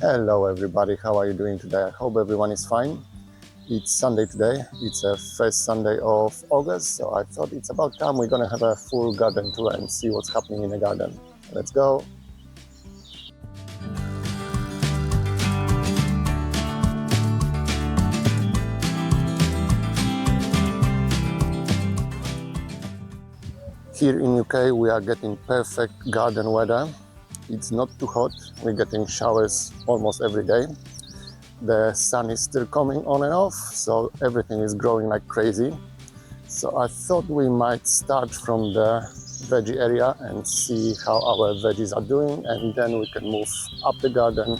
Hello everybody, how are you doing today? I hope everyone is fine. It's Sunday today, it's a first Sunday of August, so I thought it's about time we're gonna have a full garden tour and see what's happening in the garden. Let's go! Here in UK we are getting perfect garden weather. It's not too hot, we're getting showers almost every day. The sun is still coming on and off, so everything is growing like crazy. So I thought we might start from the veggie area and see how our veggies are doing, and then we can move up the garden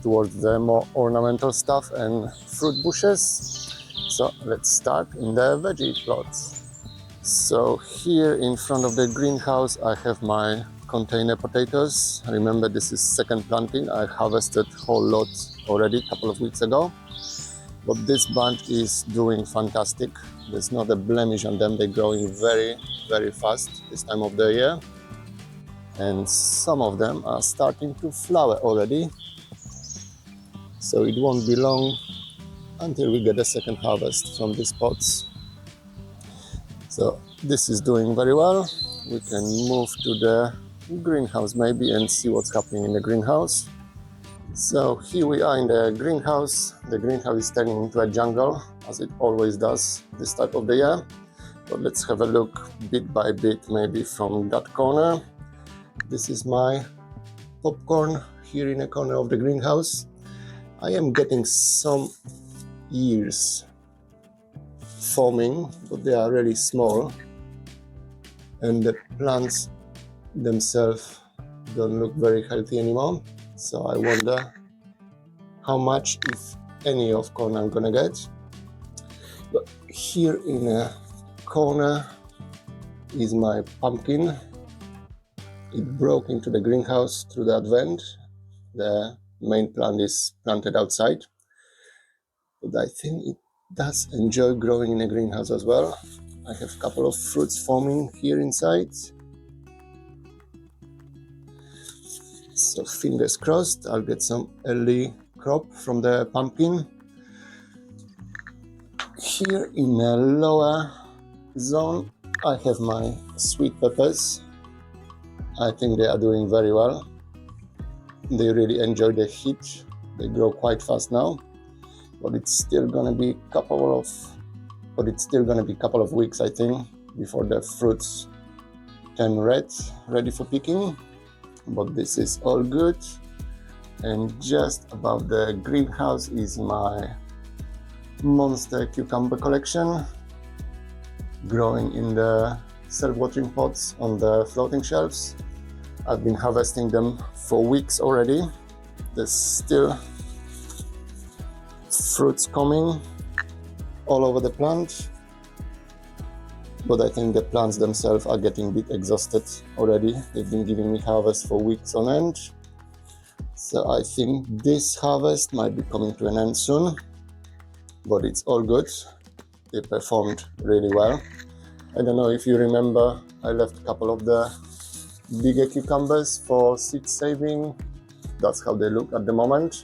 towards the more ornamental stuff and fruit bushes. So let's start in the veggie plots. So here in front of the greenhouse I have my container potatoes. Remember, this is second planting. I harvested whole lot already a couple of weeks ago. But this bunch is doing fantastic. There's not a blemish on them. They're growing very, very fast this time of the year. And some of them are starting to flower already. So it won't be long until we get a second harvest from these pots. So this is doing very well. We can move to the greenhouse maybe and see what's happening in the greenhouse. So here we are in the greenhouse. The greenhouse is turning into a jungle, as it always does this type of the year. But let's have a look bit by bit, maybe from that corner. This is my popcorn here in a corner of the greenhouse. I am getting some ears forming, but they are really small. And the plants themselves don't look very healthy anymore. So I wonder how much, if any, of corn I'm gonna get. But here in a corner is my pumpkin. It broke into the greenhouse through that vent. The main plant is planted outside, but I think it does enjoy growing in a greenhouse as well. I have a couple of fruits forming here inside. So fingers crossed, I'll get some early crop from the pumpkin. Here in a lower zone, I have my sweet peppers. I think they are doing very well. They really enjoy the heat. They grow quite fast now, but it's still gonna be a couple of weeks, I think, before the fruits turn red, ready for picking. But this is all good. And just above the greenhouse is my monster cucumber collection, growing in the self-watering pots on the floating shelves. I've been harvesting them for weeks already. There's still fruits coming all over the plant, but I think the plants themselves are getting a bit exhausted already. They've been giving me harvest for weeks on end. So I think this harvest might be coming to an end soon, but it's all good. They performed really well. I don't know if you remember, I left a couple of the bigger cucumbers for seed saving. That's how they look at the moment.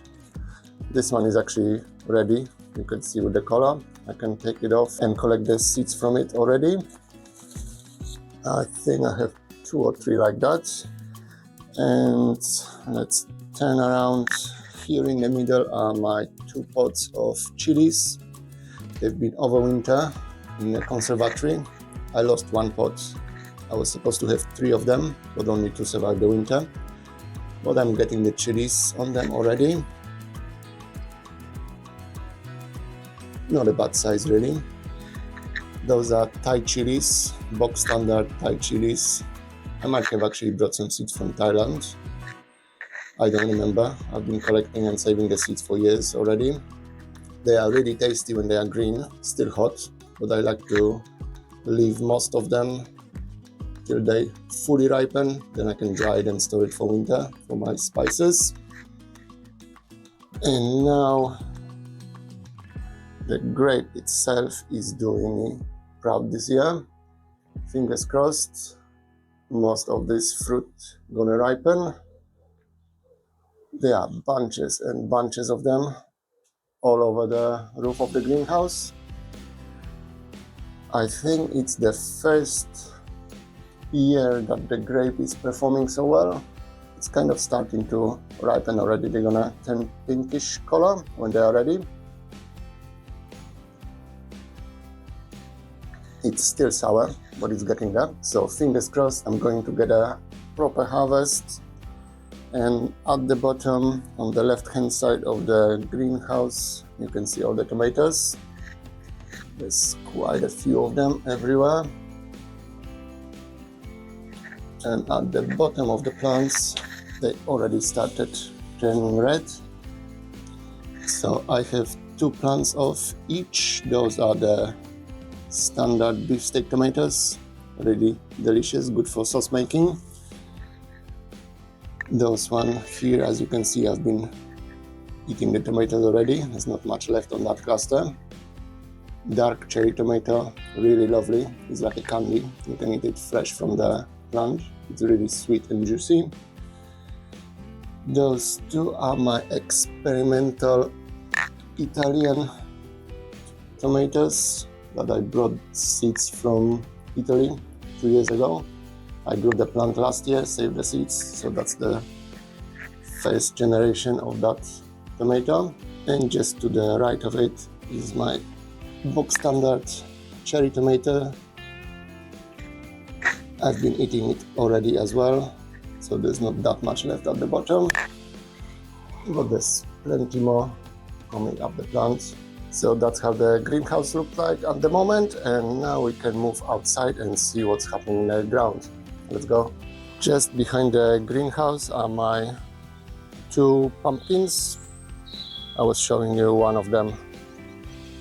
This one is actually ready. You can see with the color. I can take it off and collect the seeds from it already. I think I have 2 or 3 like that. And let's turn around. Here in the middle are my 2 pots of chilies. They've been overwinter in the conservatory. I lost 1 pot. I was supposed to have 3 of them, but only 2 survived the winter. But I'm getting the chilies on them already. Not a bad size really. Those are Thai chilies, box standard Thai chilies. I might have actually brought some seeds from Thailand. I don't remember. I've been collecting and saving the seeds for years already. They are really tasty when they are green, still hot, but I like to leave most of them till they fully ripen. Then I can dry it and store it for winter for my spices. And now the grape itself is doing me proud this year. Fingers crossed, most of this fruit gonna ripen. There are bunches and bunches of them all over the roof of the greenhouse. I think it's the first year that the grape is performing so well. It's kind of starting to ripen already. They're gonna turn pinkish color when they are ready. It's still sour, but it's getting there. So fingers crossed, I'm going to get a proper harvest. And at the bottom, on the left-hand side of the greenhouse, you can see all the tomatoes. There's quite a few of them everywhere. And at the bottom of the plants, they already started turning red. So I have 2 plants of each. Those are the standard beefsteak tomatoes, really delicious, good for sauce making. Those one here, as you can see, I've been eating the tomatoes already. There's not much left on that cluster. Dark cherry tomato, really lovely. It's like a candy. You can eat it fresh from the plant. It's really sweet and juicy. Those 2 are my experimental Italian tomatoes that I brought seeds from Italy 2 years ago. I grew the plant last year, saved the seeds, so that's the first generation of that tomato. And just to the right of it is my box standard cherry tomato. I've been eating it already as well, so there's not that much left at the bottom, but there's plenty more coming up the plant. So that's how the greenhouse looks like at the moment, and now we can move outside and see what's happening in the ground. Let's go. Just behind the greenhouse are my 2 pumpkins. I was showing you one of them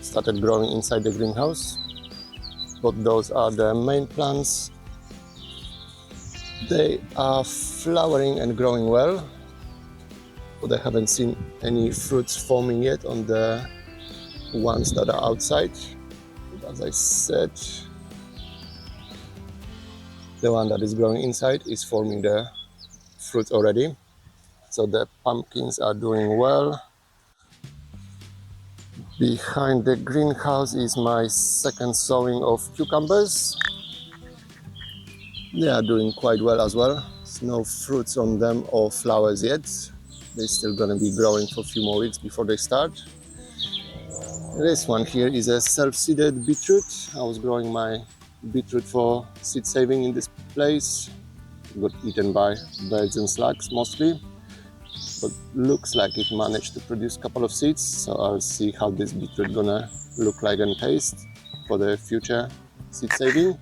started growing inside the greenhouse, but those are the main plants. They are flowering and growing well, but I haven't seen any fruits forming yet on the ones that are outside. But as I said, the one that is growing inside is forming the fruit already. So the pumpkins are doing well. Behind the greenhouse is my second sowing of cucumbers. They are doing quite well as well. There's no fruits on them or flowers yet. They're still going to be growing for a few more weeks before they start. This one here is a self-seeded beetroot. I was growing my beetroot for seed saving in this place. Got eaten by birds and slugs mostly, but looks like it managed to produce a couple of seeds. So I'll see how this beetroot gonna look like and taste for the future seed saving.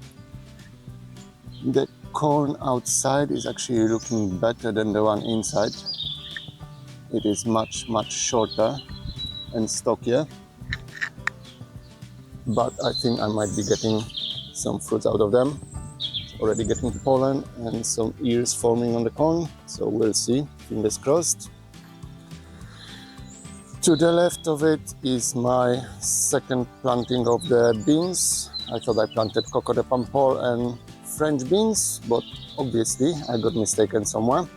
The corn outside is actually looking better than the one inside. It is much shorter and stockier, but I think I might be getting some fruits out of them. Already getting pollen and some ears forming on the corn, so we'll see, fingers crossed. To the left of it is my second planting of the beans. I thought I planted coco de pampol and French beans, but obviously I got mistaken somewhere,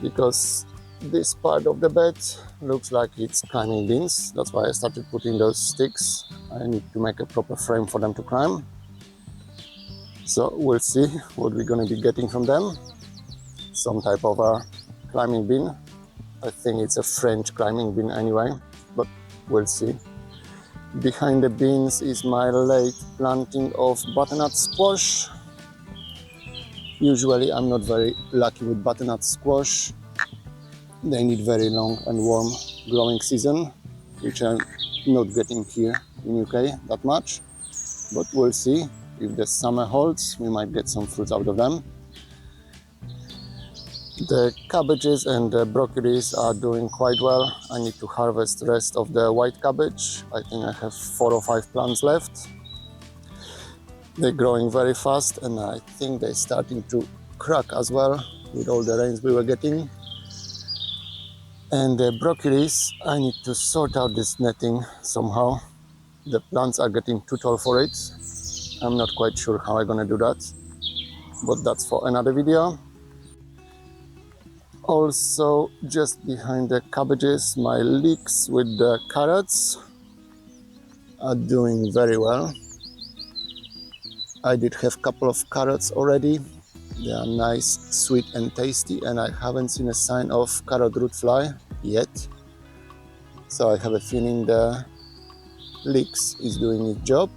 because this part of the bed looks like it's climbing beans. That's why I started putting those sticks. I need to make a proper frame for them to climb. So we'll see what we're going to be getting from them. Some type of a climbing bean. I think it's a French climbing bean anyway, but we'll see. Behind the beans is my late planting of butternut squash. Usually I'm not very lucky with butternut squash. They need very long and warm growing season, which I'm not getting here in UK that much, but we'll see. If the summer holds, we might get some fruits out of them. The cabbages and the broccolis are doing quite well. I need to harvest the rest of the white cabbage. I think I have 4 or 5 plants left. They're growing very fast, and I think they're starting to crack as well with all the rains we were getting. And the broccolis, I need to sort out this netting somehow. The plants are getting too tall for it. I'm not quite sure how I'm gonna do that, but that's for another video. Also, just behind the cabbages, my leeks with the carrots are doing very well. I did have a couple of carrots already. They are nice, sweet and tasty, and I haven't seen a sign of carrot root fly yet. So I have a feeling the leeks is doing its job.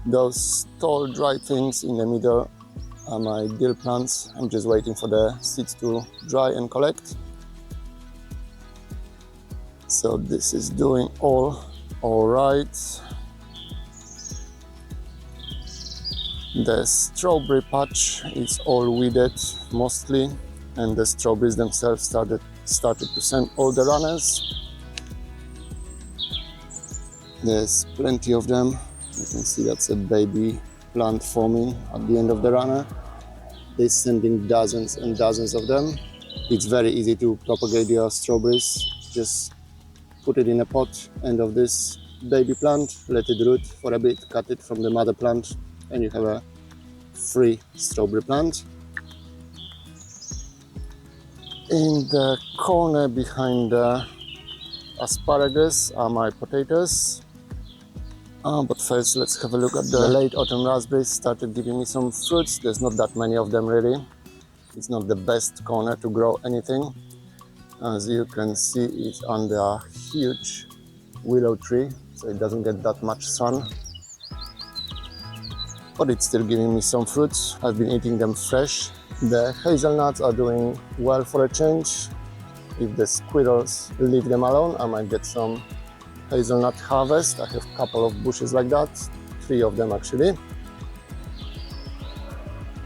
Those tall dry things in the middle are my dill plants. I'm just waiting for the seeds to dry and collect. So this is doing all right. The strawberry patch is all weeded mostly, and the strawberries themselves started to send all the runners. There's plenty of them. You can see that's a baby plant forming at the end of the runner. They're sending dozens and dozens of them. It's very easy to propagate your strawberries. Just put it in a pot, end of this baby plant, let it root for a bit, cut it from the mother plant, and you have a free strawberry plant. In the corner behind the asparagus are my potatoes. But first let's have a look at the late autumn raspberries. Started giving me some fruits. There's not that many of them really. It's not the best corner to grow anything. As you can see, it's under a huge willow tree, so it doesn't get that much sun. But it's still giving me some fruits. I've been eating them fresh. The hazelnuts are doing well for a change. If the squirrels leave them alone, I might get some hazelnut harvest. I have a couple of bushes like that, 3 of them actually.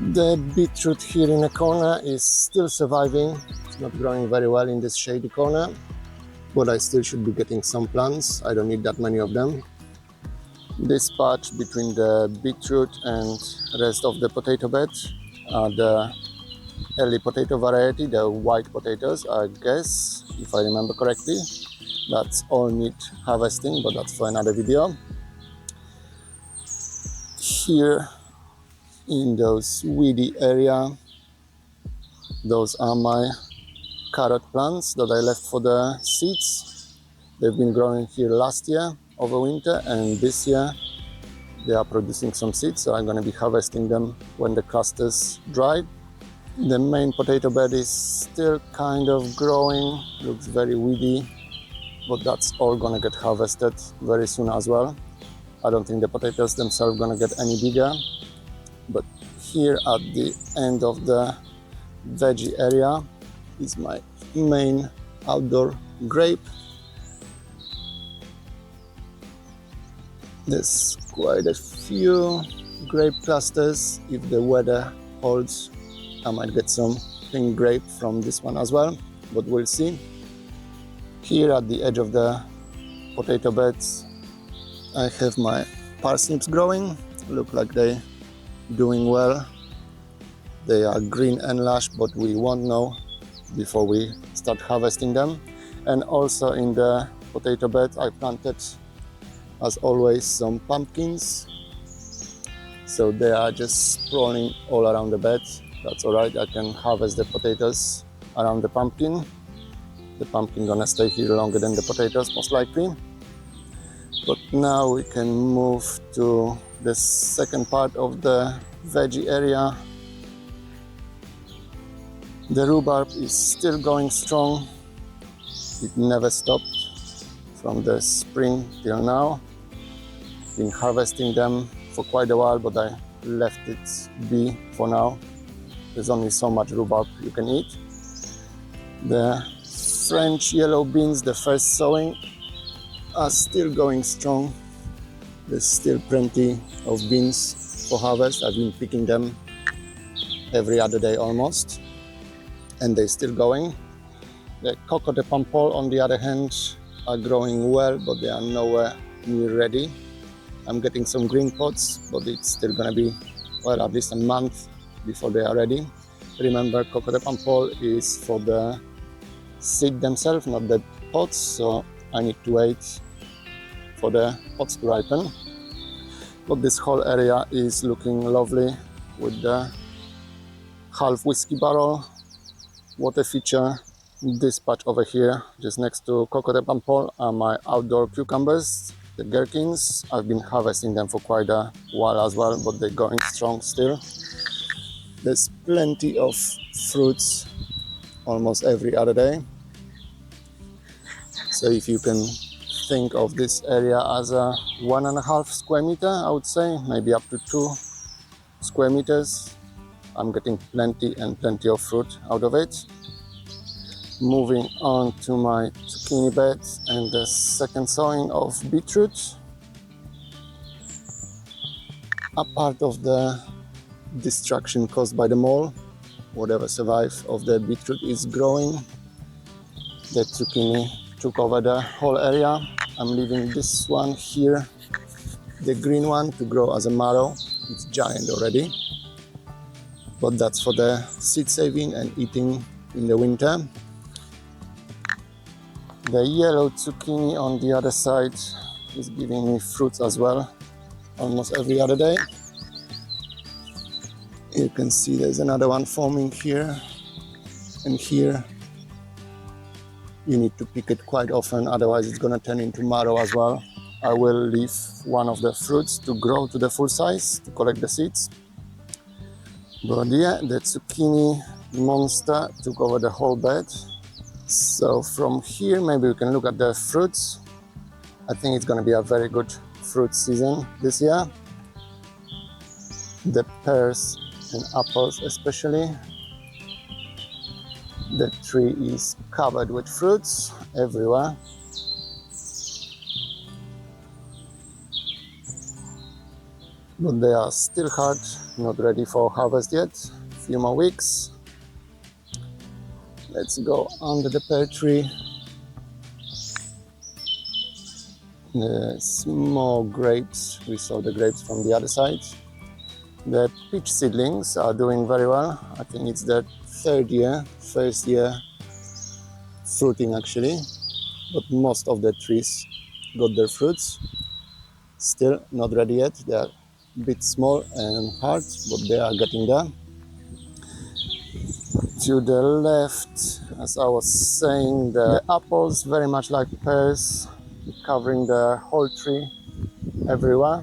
The beetroot here in the corner is still surviving. It's not growing very well in this shady corner, but I still should be getting some plants. I don't need that many of them. This patch between the beetroot and rest of the potato bed are the early potato variety, the white potatoes, I guess, if I remember correctly. That's all need harvesting, but that's for another video. Here in those weedy area, those are my carrot plants that I left for the seeds. They've been growing here last year over winter, and this year they are producing some seeds, so I'm going to be harvesting them when the clusters dry. The main potato bed is still kind of growing, looks very weedy, but that's all gonna get harvested very soon as well. I don't think the potatoes themselves gonna get any bigger. But here at the end of the veggie area is my main outdoor grape. There's quite a few grape clusters. If the weather holds, I might get some pink grape from this one as well, but we'll see. Here at the edge of the potato beds, I have my parsnips growing. Look like they're doing well. They are green and lush, but we won't know before we start harvesting them. And also in the potato bed, I planted, as always, some pumpkins. So they are just sprawling all around the bed. That's all right, I can harvest the potatoes around the pumpkin. The pumpkin gonna stay here longer than the potatoes, most likely. But now we can move to the second part of the veggie area. The rhubarb is still going strong. It never stopped from the spring till now. Been harvesting them for quite a while, but I left it be for now. There's only so much rhubarb you can eat. The French yellow beans, the first sowing, are still going strong. There's still plenty of beans for harvest. I've been picking them every other day almost, and they're still going. The coco de pampol, on the other hand, are growing well, but they are nowhere near ready. I'm getting some green pods, but it's still gonna be, well, at least a month before they are ready. Remember, coco de pampol is for the seed themselves, not the pods, so I need to wait for the pods to ripen. But this whole area is looking lovely with the half whiskey barrel water feature. This patch over here, just next to coconut palm pole, are my outdoor cucumbers, the gherkins. I've been harvesting them for quite a while as well, but they're going strong still. There's plenty of fruits almost every other day. So if you can think of this area as a 1.5 square meter, I would say, maybe up to 2 square meters. I'm getting plenty and plenty of fruit out of it. Moving on to my zucchini bed and the second sowing of beetroot. A part of the destruction caused by the mole, whatever survived of the beetroot is growing. The zucchini took over the whole area. I'm leaving this one here, the green one, to grow as a marrow. It's giant already, but that's for the seed saving and eating in the winter. The yellow zucchini on the other side is giving me fruits as well, almost every other day. You can see there's another one forming here and here. You need to pick it quite often, otherwise it's gonna turn into marrow as well. I will leave one of the fruits to grow to the full size to collect the seeds. But yeah, the zucchini monster took over the whole bed. So from here, maybe we can look at the fruits. I think it's gonna be a very good fruit season this year. The pears and apples especially. The tree is covered with fruits everywhere. But they are still hard, not ready for harvest yet. A few more weeks. Let's go under the pear tree. The small grapes, we saw the grapes from the other side. The peach seedlings are doing very well. I think it's their first year fruiting actually. But most of the trees got their fruits. Still not ready yet. They are a bit small and hard, but they are getting there. To the left, as I was saying, the apples, very much like pears, covering the whole tree everywhere,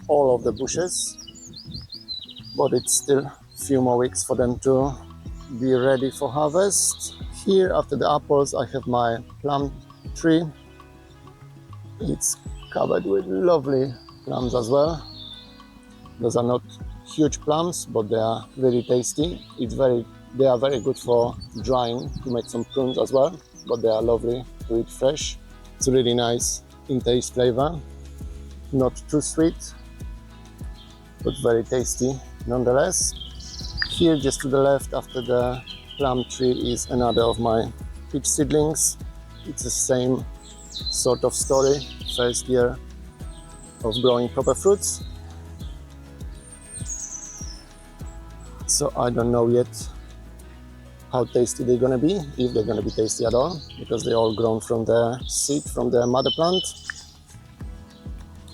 all of the bushes. But it's still a few more weeks for them to be ready for harvest. Here, after the apples, I have my plum tree. It's covered with lovely plums as well. Those are not huge plums, but they are really tasty. They are very good for drying to make some prunes as well, but they are lovely to eat fresh. It's really nice in taste flavor, not too sweet, but very tasty nonetheless. Here, just to the left, after the plum tree, is another of my peach seedlings. It's the same sort of story, first year of growing proper fruits. So I don't know yet how tasty they're gonna be, if they're gonna be tasty at all, because they're all grown from the seed, from the mother plant.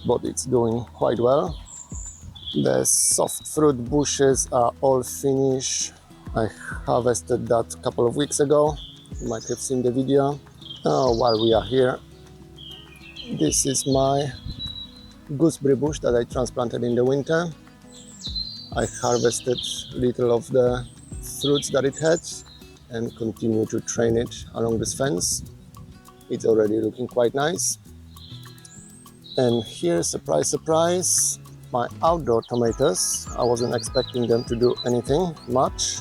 But it's doing quite well. The soft fruit bushes are all finished. I harvested that a couple of weeks ago. You might have seen the video. While we are here, this is my gooseberry bush that I transplanted in the winter. I harvested little of the fruits that it had and continue to train it along this fence. It's already looking quite nice. And here, surprise, surprise, my outdoor tomatoes. I wasn't expecting them to do anything much.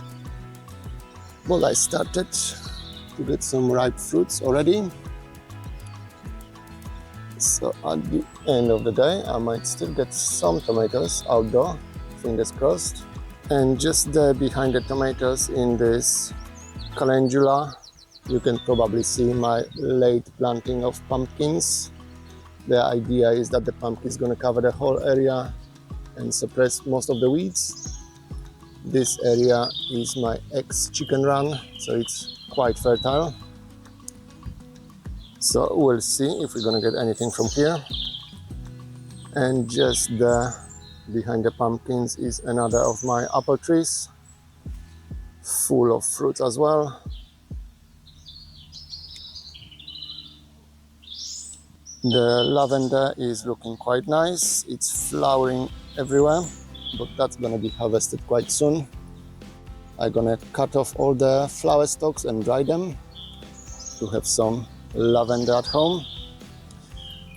Well, I started to get some ripe fruits already. So at the end of the day, I might still get some tomatoes outdoor, fingers crossed. And just there behind the tomatoes in this calendula, you can probably see my late planting of pumpkins. The idea is that the pumpkin is going to cover the whole area and suppress most of the weeds. This area is my ex-chicken run, so it's quite fertile. So we'll see if we're going to get anything from here. And just there behind the pumpkins is another of my apple trees. full of fruits as well. The lavender is looking quite nice. It's flowering everywhere, but that's gonna be harvested quite soon. I'm gonna cut off all the flower stalks and dry them to have some lavender at home.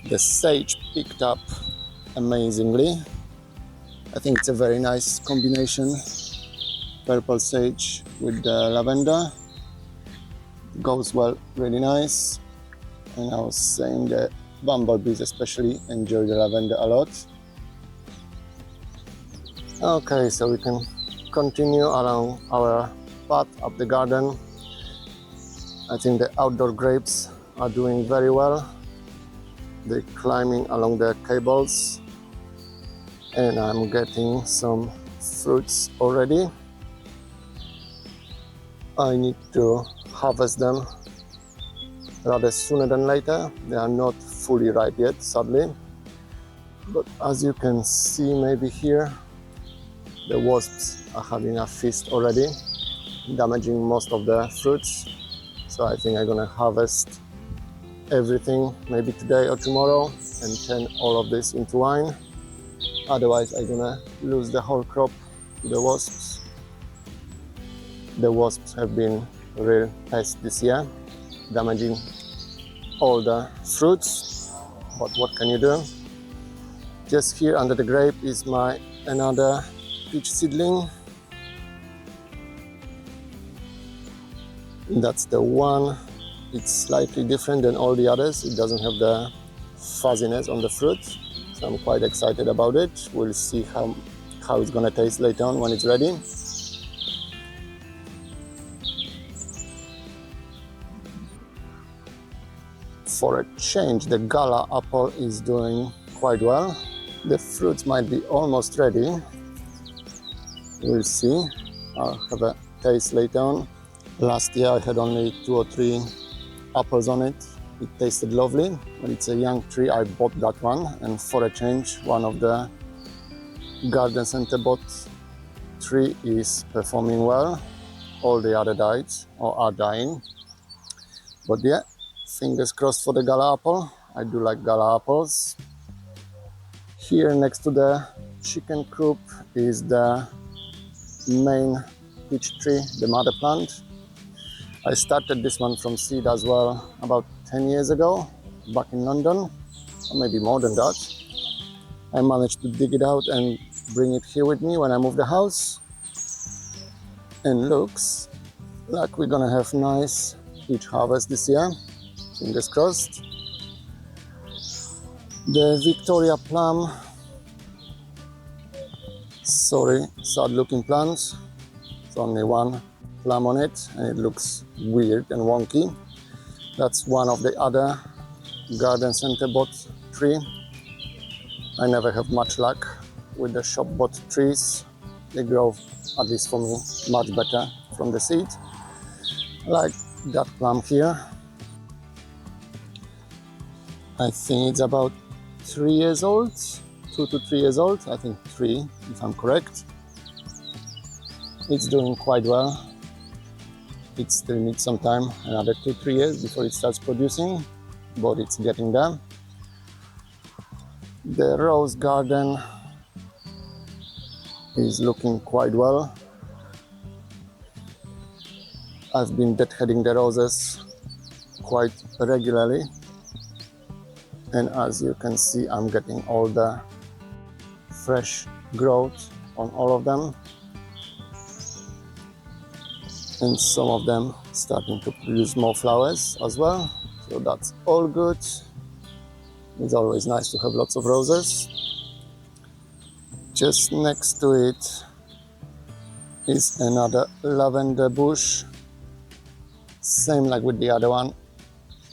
The sage picked up amazingly. I think it's a very nice combination, purple sage with the lavender. It goes well, really nice. And I was saying that bumblebees especially enjoy the lavender a lot. Okay, so we can continue along our path up the garden. I think the outdoor grapes are doing very well. They're climbing along the cables, and I'm getting some fruits already. I need to harvest them rather sooner than later. They are not fully ripe yet, sadly. But as you can see maybe here, the wasps are having a feast already, damaging most of the fruits. So I think I'm gonna harvest everything maybe today or tomorrow and turn all of this into wine. Otherwise I'm gonna lose the whole crop to the wasps. The wasps have been a real pest this year, damaging all the fruits, but what can you do? Just here under the grape is my another peach seedling. That's the one. It's slightly different than all the others. It doesn't have the fuzziness on the fruit, so I'm quite excited about it. We'll see how it's gonna taste later on when it's ready. For a change, the gala apple is doing quite well. The fruits might be almost ready. We'll see. I'll have a taste later on. Last year I had only 2 or 3 apples on it. It tasted lovely. When it's a young tree, I bought that one, and for a change, one of the garden center bought tree is performing well. All the other died or are dying. But yeah, fingers crossed for the gala apple. I do like gala apples. Here next to the chicken coop is the main peach tree, the mother plant. I started this one from seed as well about 10 years ago, back in London, or maybe more than that. I managed to dig it out and bring it here with me when I moved the house. And looks like we're gonna have nice peach harvest this year, fingers crossed. The Victoria plum, sorry, sad looking plant. It's only one plum on it and it looks weird and wonky. That's one of the other garden center bought tree. I never have much luck with the shop bought trees. They grow, at least for me, much better from the seed. Like that plum here. I think it's about 3 years old, 2 to 3 years old. I think 3, if I'm correct. It's doing quite well. It still needs some time, another 2-3 years before it starts producing, but it's getting there. The rose garden is looking quite well. I've been deadheading the roses quite regularly, and as you can see, I'm getting all the fresh growth on all of them. And some of them starting to produce more flowers as well, so that's all good. It's always nice to have lots of roses. Just next to it is another lavender bush, same like with the other one.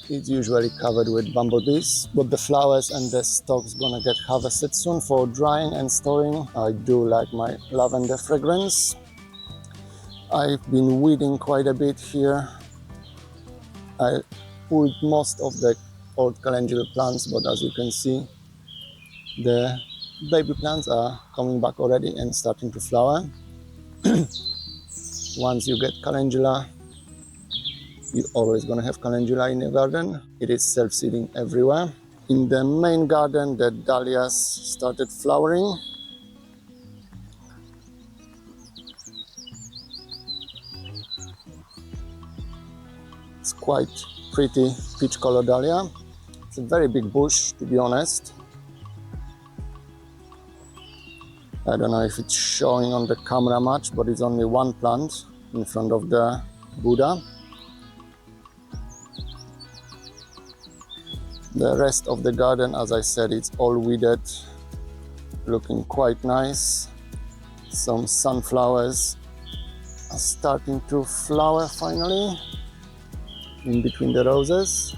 It's usually covered with bumblebees, but the flowers and the stalks gonna get harvested soon for drying and storing. I do like my lavender fragrance. I've been weeding quite a bit here. I pulled most of the old calendula plants, but as you can see, the baby plants are coming back already and starting to flower. Once you get calendula, you're always gonna have calendula in your garden. It is self-seeding everywhere. In the main garden, the dahlias started flowering. It's quite pretty peach color dahlia. It's a very big bush, to be honest. I don't know if it's showing on the camera much, but it's only one plant in front of the Buddha. The rest of the garden, as I said, it's all weeded, looking quite nice. Some sunflowers are starting to flower finally in between the roses.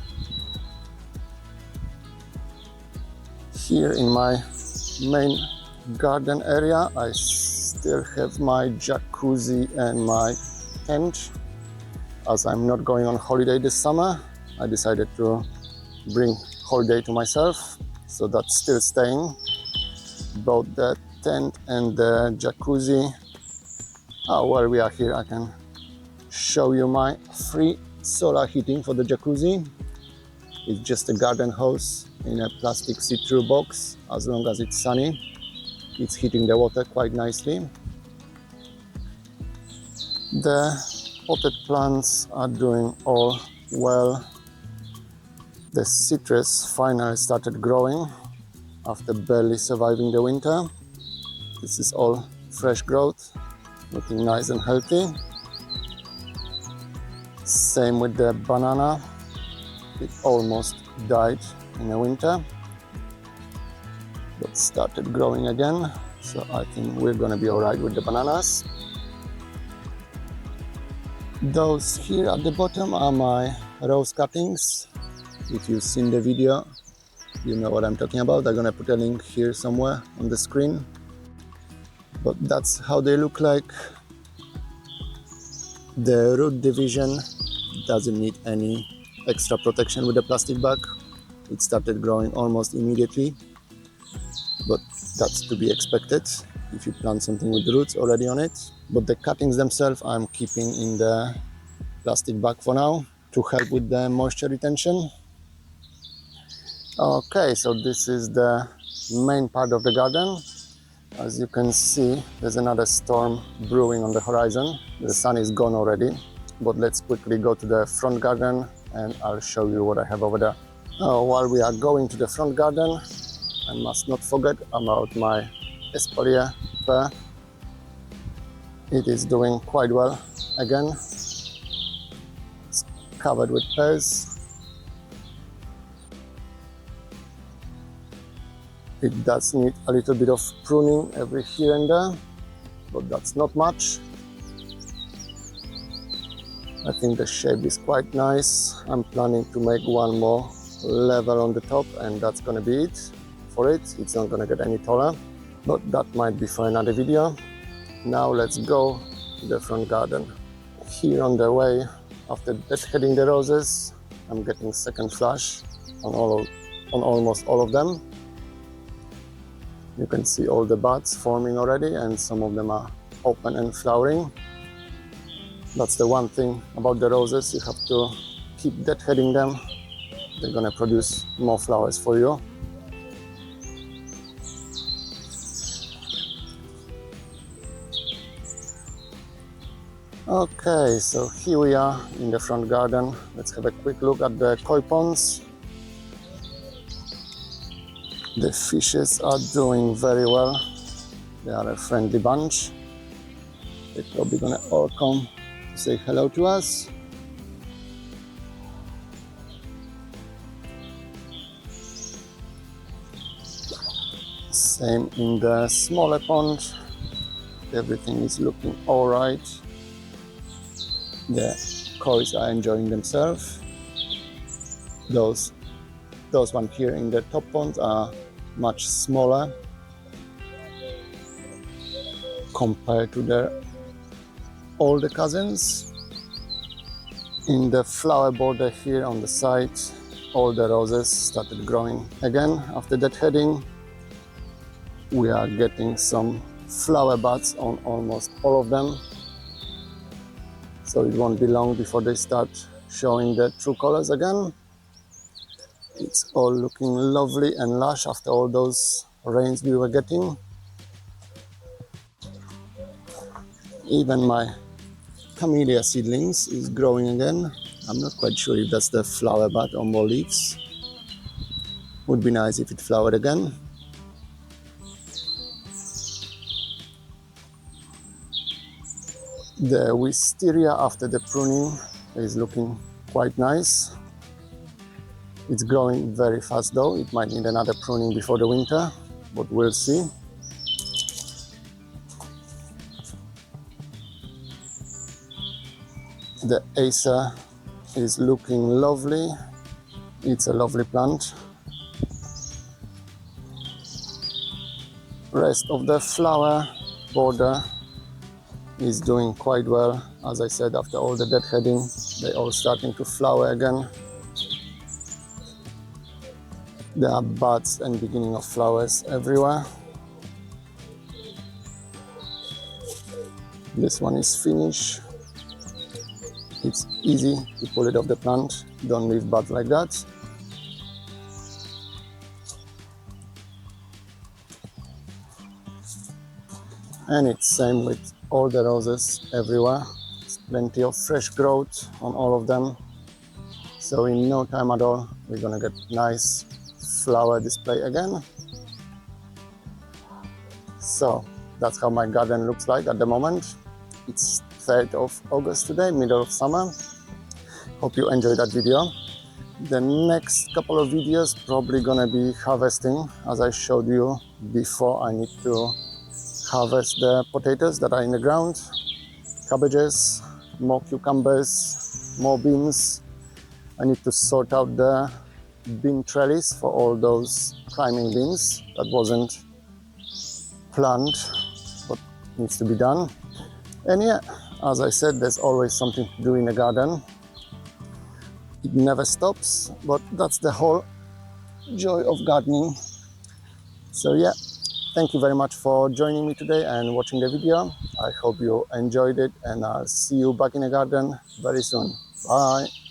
Here in my main garden area, I still have my jacuzzi and my tent. As I'm not going on holiday this summer, I decided to bring holiday to myself, so that's still staying. Both the tent and the jacuzzi. While we are here, I can show you my free solar heating for the jacuzzi. It's just a garden hose in a plastic see-through box. As long as it's sunny, it's heating the water quite nicely. The potted plants are doing all well. The citrus finally started growing after barely surviving the winter. This is all fresh growth, looking nice and healthy. Same with the banana. It almost died in the winter, but started growing again. So I think we're gonna be all right with the bananas. Those here at the bottom are my rose cuttings. If you've seen the video, you know what I'm talking about. I'm gonna put a link here somewhere on the screen. But that's how they look like. The root division doesn't need any extra protection with the plastic bag. It started growing almost immediately, but that's to be expected if you plant something with roots already on it. But the cuttings themselves I'm keeping in the plastic bag for now to help with the moisture retention. Okay, so this is the main part of the garden. As you can see, there's another storm brewing on the horizon. The sun is gone already, but let's quickly go to the front garden and I'll show you what I have over there. While we are going to the front garden, I must not forget about my espalier pear. It is doing quite well again. It's covered with pears. It does need a little bit of pruning every here and there, but that's not much. I think the shape is quite nice. I'm planning to make one more level on the top, and that's gonna be it for it. It's not gonna get any taller, but that might be for another video. Now let's go to the front garden. Here on the way, after deadheading the roses, I'm getting second flush on almost all of them. You can see all the buds forming already, and some of them are open and flowering. That's the one thing about the roses, you have to keep deadheading them. They're gonna produce more flowers for you. Okay, so here we are in the front garden. Let's have a quick look at the koi ponds. The fishes are doing very well. They are a friendly bunch. They're probably gonna all come to say hello to us. Same in the smaller pond. Everything is looking all right. The kois are enjoying themselves. Those ones here in the top pond are much smaller compared to their older cousins. In the flower border here on the side, all the roses started growing again after deadheading. We are getting some flower buds on almost all of them. so it won't be long before they start showing their true colors again. It's all looking lovely and lush after all those rains we were getting. Even my camellia seedlings is growing again. I'm not quite sure if that's the flower bud or more leaves. Would be nice if it flowered again. The wisteria after the pruning is looking quite nice. It's growing very fast though. It might need another pruning before the winter, but we'll see. The acer is looking lovely. It's a lovely plant. Rest of the flower border is doing quite well. As I said, after all the deadheading, they're all starting to flower again. There are buds and beginning of flowers everywhere. This one is finished. It's easy to pull it off the plant. Don't leave buds like that. And it's same with all the roses everywhere. There's plenty of fresh growth on all of them. So in no time at all, we're gonna get nice flower display again. So that's how my garden looks like at the moment. It's 3rd of August today, middle of summer. Hope you enjoyed that video. The next couple of videos probably gonna be harvesting. As I showed you before, I need to harvest the potatoes that are in the ground, cabbages, more cucumbers, more beans. I need to sort out the bean trellis for all those climbing beans that wasn't planned but needs to be done. And yeah, as I said, there's always something to do in the garden. It never stops, but that's the whole joy of gardening. So yeah, thank you very much for joining me today and watching the video. I hope you enjoyed it, and I'll see you back in the garden very soon. Bye.